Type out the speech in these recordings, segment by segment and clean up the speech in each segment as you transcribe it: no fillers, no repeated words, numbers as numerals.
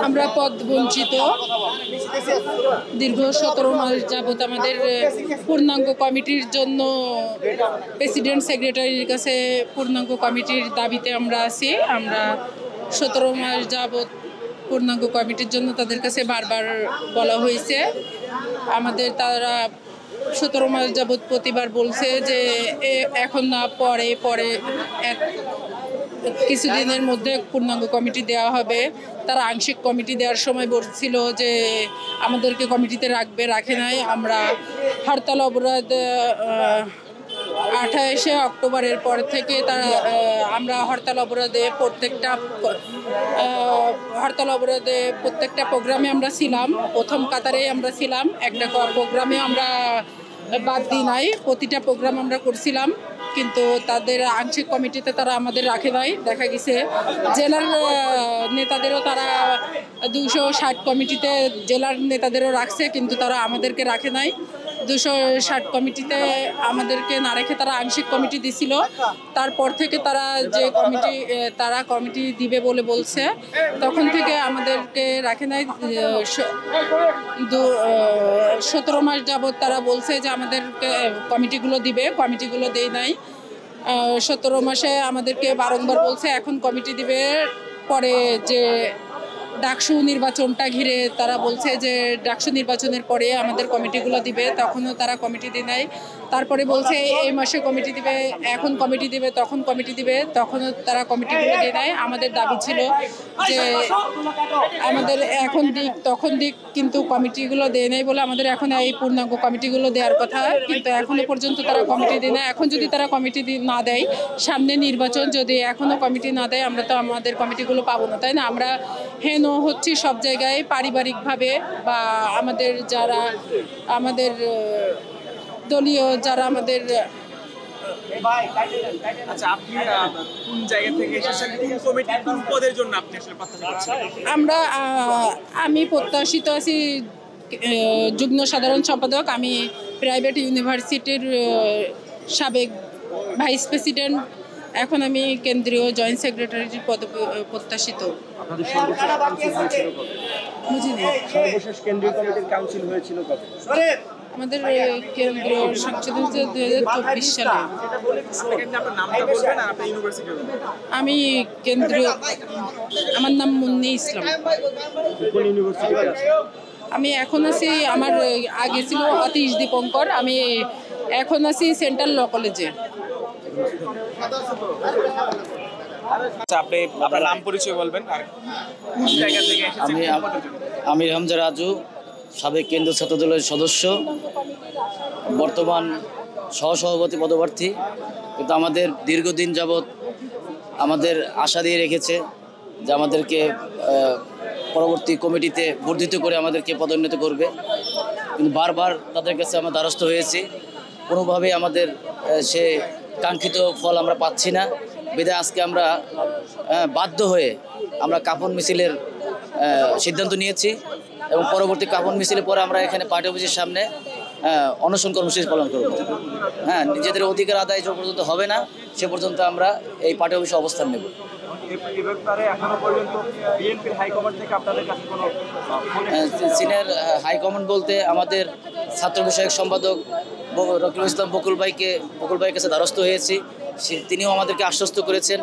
আমরা পদ বঞ্চিত। দীর্ঘ 17 মাস যাবত আমাদের পূর্ণাঙ্গ কমিটির জন্য প্রেসিডেন্ট সেক্রেটারির কাছে পূর্ণাঙ্গ কমিটির দাবিতে আমরা আছি। আমরা 17 মাস যাবত পূর্ণাঙ্গ কমিটির জন্য তাদের কাছে বারবার বলা হয়েছে। আমাদের তারা 17 মাস যাবত প্রতিবার বলছে যে এখন না, পরে পরে কিছুদিনের মধ্যে পূর্ণাঙ্গ কমিটি দেওয়া হবে। তারা আংশিক কমিটি দেওয়ার সময় বলছিল যে আমাদেরকে কমিটিতে রাখে নাই। আমরা হরতাল অবরোধ 28শে অক্টোবরের পর থেকে আমরা হরতাল অবরোধে প্রত্যেকটা প্রোগ্রামে আমরা ছিলাম। প্রথম কাতারে আমরা ছিলাম, একটা প্রোগ্রামে আমরা বাদ দিই নাই, প্রতিটা প্রোগ্রাম আমরা করছিলাম। কিন্তু তাদের আংশিক কমিটিতে তারা আমাদের রাখে নাই। দেখা গেছে জেলার নেতাদেরও তারা 260 কমিটিতে জেলার নেতাদেরও রাখছে, কিন্তু তারা আমাদেরকে রাখে নাই। 260 কমিটিতে আমাদেরকে না রেখে তারা আংশিক কমিটি দিছিল। তারপর থেকে তারা কমিটি দিবে বলে বলছে, তখন থেকে আমাদেরকে রাখে নাই। 17 মাস যাবৎ তারা বলছে যে আমাদেরকে কমিটিগুলো দেয় নাই। 17 মাসে আমাদেরকে বারংবার বলছে এখন কমিটি দিবে। পরে যে ডাকসু নির্বাচনটা ঘিরে তারা বলছে যে ডাকসু নির্বাচনের পরে আমাদের কমিটিগুলো দিবে, তখনও তারা কমিটি দেয় নাই। তারপরে বলছে এই মাসে কমিটি দিবে, এখন কমিটি দিবে, তখন কমিটি দিবে, তখনও তারা কমিটিগুলো দেয় নাই। আমাদের দাবি ছিল যে আমাদের এখন দিক তখন দিক, কিন্তু কমিটিগুলো দেয় নাই বলে আমাদের এখন এই পূর্ণাঙ্গ কমিটিগুলো দেওয়ার কথা, কিন্তু এখনো পর্যন্ত তারা কমিটি দেয় না। এখন যদি তারা কমিটি না দেয়, সামনে নির্বাচন, যদি এখনও কমিটি না দেয়, আমরা তো আমাদের কমিটিগুলো পাবো না, তাই না? আমরা হেন হচ্ছি সব জায়গায় পারিবারিকভাবে, বা আমাদের দলীয় যারা আমাদের। আচ্ছা, আপনি কোন জায়গা থেকে এসেছেন, কোন কমিটি কোন পদের জন্য আপনি আসলে প্রত্যাশা করছেন? আমি প্রত্যাশিত আছি যুগ্ম সাধারণ সম্পাদক। আমি প্রাইভেট ইউনিভার্সিটির সাবেক ভাইস প্রেসিডেন্ট, এখন আমি কেন্দ্রীয় জয়েন্ট সেক্রেটারির পদে প্রত্যাশিত। সর্বশেষ কেন্দ্রীয় কমিটির কাউন্সিল হয়েছিল কবে? আমাদের কেন্দ্রীয় সংসদ হচ্ছে 2024 সালে। আমি কেন্দ্রীয়, আমার নাম মুন্নি ইসলাম। আমি এখন আছি, আমার আগে ছিল অতীশ দীপঙ্কর, আমি এখন আছি সেন্ট্রাল ল কলেজে। আপনি আপনার নাম পরিচয় বলবেন আর কোন জায়গা থেকে এসেছেন? আমি হামজা রাজু, সাবেক কেন্দ্রীয় ছাত্রদলের সদস্য, বর্তমান সহসভাপতি পদপ্রার্থী। কিন্তু আমাদের দীর্ঘদিন যাবৎ আমাদের আশা দিয়ে রেখেছে যে আমাদেরকে পরবর্তী কমিটিতে বর্ধিত করে আমাদেরকে পদোন্নতি করবে, কিন্তু বারবার তাদের কাছে আমরা দ্বারস্থ হয়েছি। কোনোভাবেই আমাদের সে কাঙ্ক্ষিত ফল আমরা পাচ্ছি না। বিধায় আজকে আমরা বাধ্য হয়ে আমরা কাফন মিছিলের সিদ্ধান্ত নিয়েছি, এবং পরবর্তী কাফন মিছিলের পরে আমরা এখানে পার্টি অফিসের সামনে অনশন কর্মসূচি পালন করব। নিজেদের অধিকার আদায় যে পর্যন্ত হবে না, সে পর্যন্ত আমরা এই পার্টি অফিসে অবস্থান নেব। সিনিয়র হাইকমান্ড বলতে আমাদের ছাত্র বিষয়ক সম্পাদক রকিবুল ইসলাম বকুল ভাইয়ের কাছে দ্বারস্থ হয়েছি। তিনিও আমাদেরকে আশ্বস্ত করেছেন,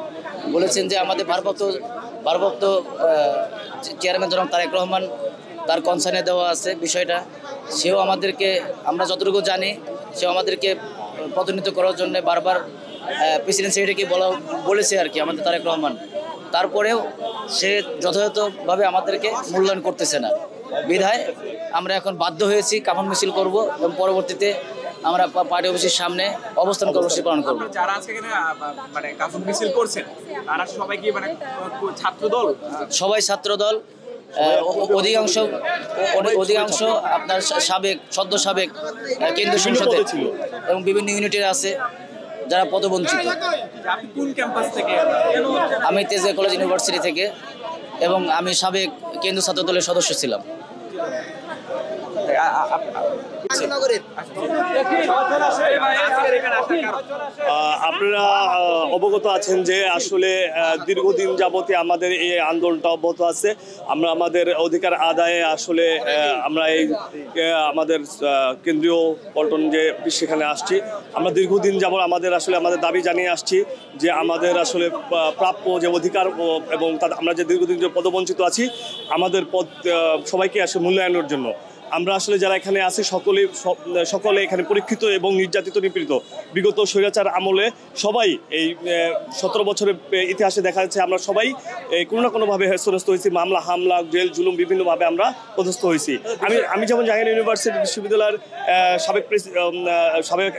বলেছেন যে আমাদের ভারপ্রাপ্ত চেয়ারম্যান জনাব তারেক রহমান, তার কনসার্নে দেওয়া আছে বিষয়টা। সেও আমাদেরকে, আমরা যতটুকু জানি, সেও আমাদেরকে পদোন্নতি করার জন্য বারবার প্রেসিডেন্ট সেক্রেটারিকে বলেছে আর কি, আমাদের তারেক রহমান। তারপরেও সে যথাযথভাবে আমাদেরকে মূল্যায়ন করতেছে না। বিধায় আমরা এখন বাধ্য হয়েছি কাফন মিছিল করব, এবং পরবর্তীতে আমরা পার্টি অফিসের সামনে অবস্থান কর্মসূচি পালন করব। যারা আজকে মানে কাফন মিছিল করছেন, তারা সবাই কি মানে ছাত্রদল? সবাই ছাত্রদল। অধিকাংশ আপনার সদ্য সাবেক কেন্দ্রীয় সংসদে এবং বিভিন্ন ইউনিটের আছে যারা পদবঞ্চিত। আপনি কোন ক্যাম্পাস থেকে? আমি তেজগাঁ কলেজ ইউনিভার্সিটি থেকে, এবং আমি সাবেক কেন্দ্রীয় ছাত্র দলের সদস্য ছিলাম। আপনারা অবগত আছেন যে আসলে দীর্ঘদিন যাবতে আমাদের এই আন্দোলনটা অব্যাহত আছে। আমরা আমাদের অধিকার আদায়ে আসলে আমরা এই আমাদের কেন্দ্রীয় পল্টন যে সেখানে আসছি। আমরা দীর্ঘদিন যাবত আমাদের দাবি জানিয়ে আসছি যে আমাদের আসলে প্রাপ্য যে অধিকার এবং আমরা যে দীর্ঘদিন যে পদবঞ্চিত আছি, আমাদের পদ সবাইকে আসলে মূল্যায়নের জন্য। আমরা আসলে যারা এখানে আছি সকলে এখানে পরীক্ষিত এবং নির্যাতিত নিপীড়িত। বিগত স্বৈরাচার আমলে সবাই এই 17 বছরের ইতিহাসে দেখা যাচ্ছে আমরা সবাই কোনো না কোনোভাবে হেস্তনেস্ত হয়েছি। মামলা, হামলা, জেল, জুলুম বিভিন্নভাবে আমরা পদস্থ হয়েছি। আমি যেমন জাহাঙ্গীর ইউনিভার্সিটি বিশ্ববিদ্যালয়ের সাবেক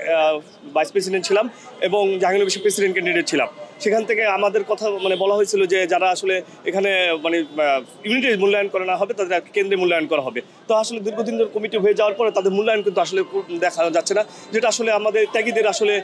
ভাইস প্রেসিডেন্ট ছিলাম এবং জাহাঙ্গীর ইউনিভার্সিটি প্রেসিডেন্ট ক্যান্ডিডেট ছিলাম। সেখান থেকে আমাদের কথা বলা হয়েছিল যে যারা আসলে এখানে ইউনিটে মূল্যায়ন করা না হবে তাদের কেন্দ্রে মূল্যায়ন করা হবে। তো আসলে দীর্ঘদিন কমিটি হয়ে যাওয়ার পরে তাদের মূল্যায়ন কিন্তু আসলে দেখা যাচ্ছে না, যেটা আসলে আমাদের ত্যাগীদের আসলে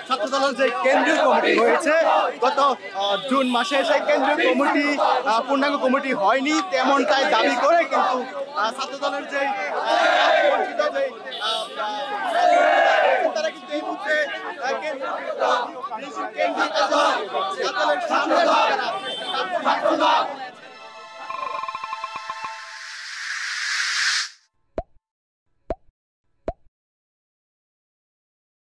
ছাত্রদলের যে কেন্দ্রীয় কমিটি হয়েছে গত জুন মাসে, সেই কেন্দ্রীয় কমিটি পূর্ণাঙ্গ কমিটি হয়নি তেমনটাই দাবি করে কিন্তু ছাত্রদলের যে তারা কিন্তু এই মুহূর্তে কেন্দ্রীয় সামনে